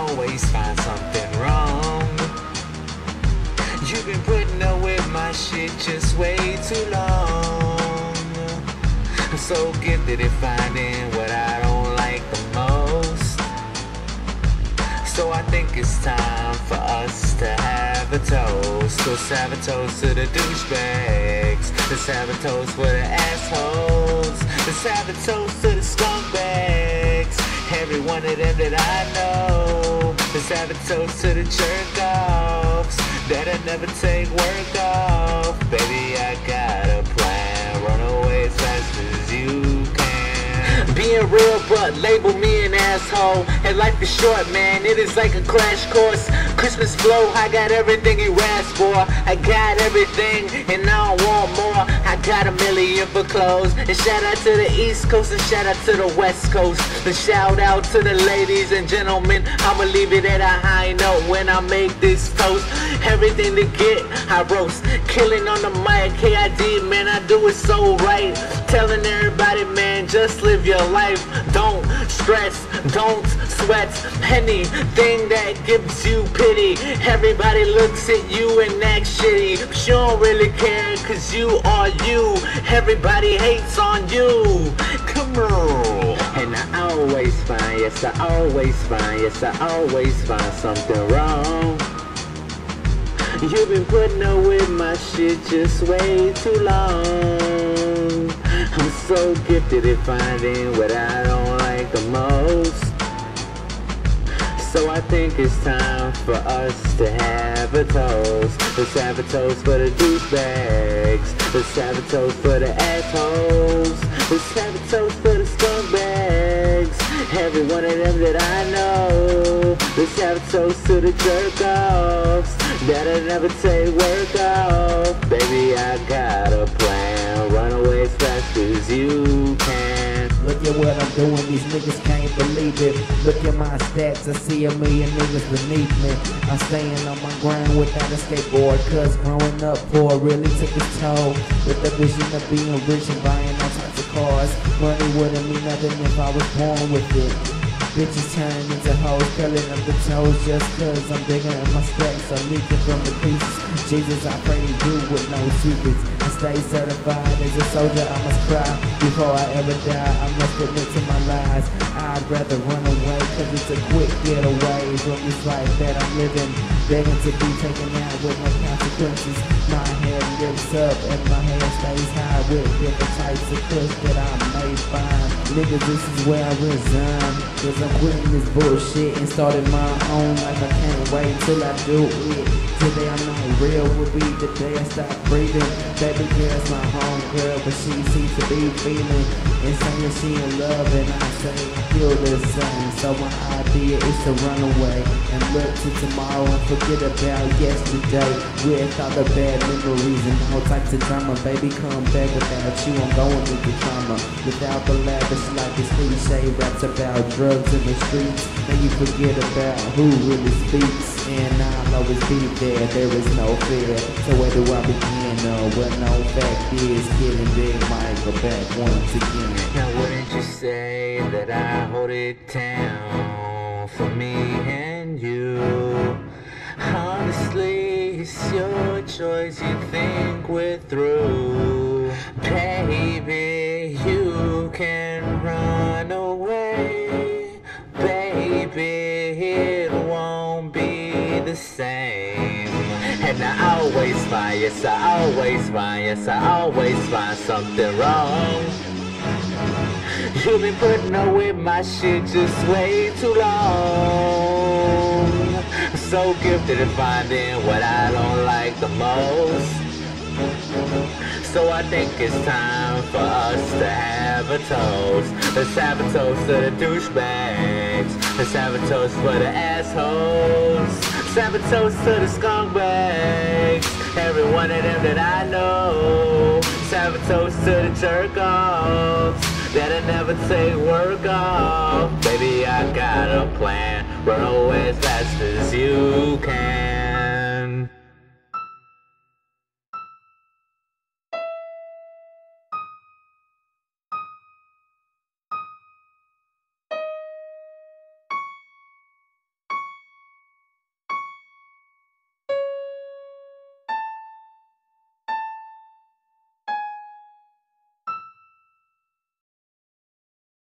always find something wrong. You've been putting up with my shit just way too long. I'm so gifted at finding what I don't like the most. So I think it's time for us to have a toast. Let's have a toast to the douchebags. Let's have a toast for the assholes. Let's have a toast to the scumbags. Every one of them that I know. Let's have a toast to the jerk-offs that'll never take work off. Baby, I got a plan. Run away as fast as you can. Being real, but label me an asshole. And life is short, man, it is like a crash course. Christmas flow, I got everything you asked for. I got everything, and I don't want more. I got $1 million for clothes. And shout out to the East Coast, and shout out to the West Coast. And shout out to the ladies and gentlemen. I'ma leave it at a high note when I make this toast. Everything to get, I roast. Killing on the mic, KID, man, I do it so right. Telling everybody, man, just live your life. Don't stress, don't sweat. Anything that gives you pity. Everybody looks at you and acts shitty, but you don't really care, cause you are you. Everybody hates on you. Come on. And I always find, yes I always find, yes I always find something wrong. You've been putting up with my shit just way too long. I'm so gifted at finding what I don't like the most. So I think it's time for us to have a toast. Let's have a toast for the douchebags. Let's have a toast for the assholes. Let's have a toast for the scumbags. Every one of them that I know. Let's have a toast to the jerk-offs that'll never take work off. Baby, I got a plan. Run away as fast as you can. Look at what I'm doing, these niggas can't believe it. Look at my stats, I see $1 million niggas beneath me. I'm staying on my grind without a skateboard, cause growing up poor really took its toll. With the vision of being rich and buying all types of cars. Money wouldn't mean nothing if I was born with it. Bitches turn into hoes, curling up the toes just cause I'm bigger in my stacks, I'm leaking from the pieces. Jesus, I pray to you with no secrets. I stay certified as a soldier, I must cry before I ever die. I must admit to my lies. I'd rather run away cause it's a quick getaway from this life that I'm living, begging to be taken out with no consequences. My head lifts up and my head stays high with different types of kush that I may find. Nigga, this is where I resign, cause I'm quitting this bullshit and starting my own life. I can't wait till I do it. Today I'm not real, will be the day I stop breathing. Baby girl's my home girl, but she seems to be feeling insane and she in love, and I say I feel the same. So my idea is to run away and look to tomorrow and forget about yesterday with all the bad memories and all types of drama. Baby, come back without you, I'm going with the trauma. Without the lavish like this cliche raps about drugs in the streets, then you forget about who really speaks. And I'll always be there is no fear. So where do I begin? Well, no fact is killing Big Michael back once again. Now wouldn't you say that I hold it down for me and you? Honestly, it's your choice, you think we're through. Baby, you can run away. Baby, it won't be the same. And I always find, yes I always find, yes I always find something wrong. You've been putting up with my shit just way too long. I'm so gifted at finding what I don't like the most. So I think it's time for us to have a toast. Let's have a toast to the douchebags. Let's have a toast for the assholes. Let's have a toast to the scumbags. Every one of them that I know. Let's have a toast to the jerk-offs that'll never take work off. Baby, I got a plan. Run away as fast as you can.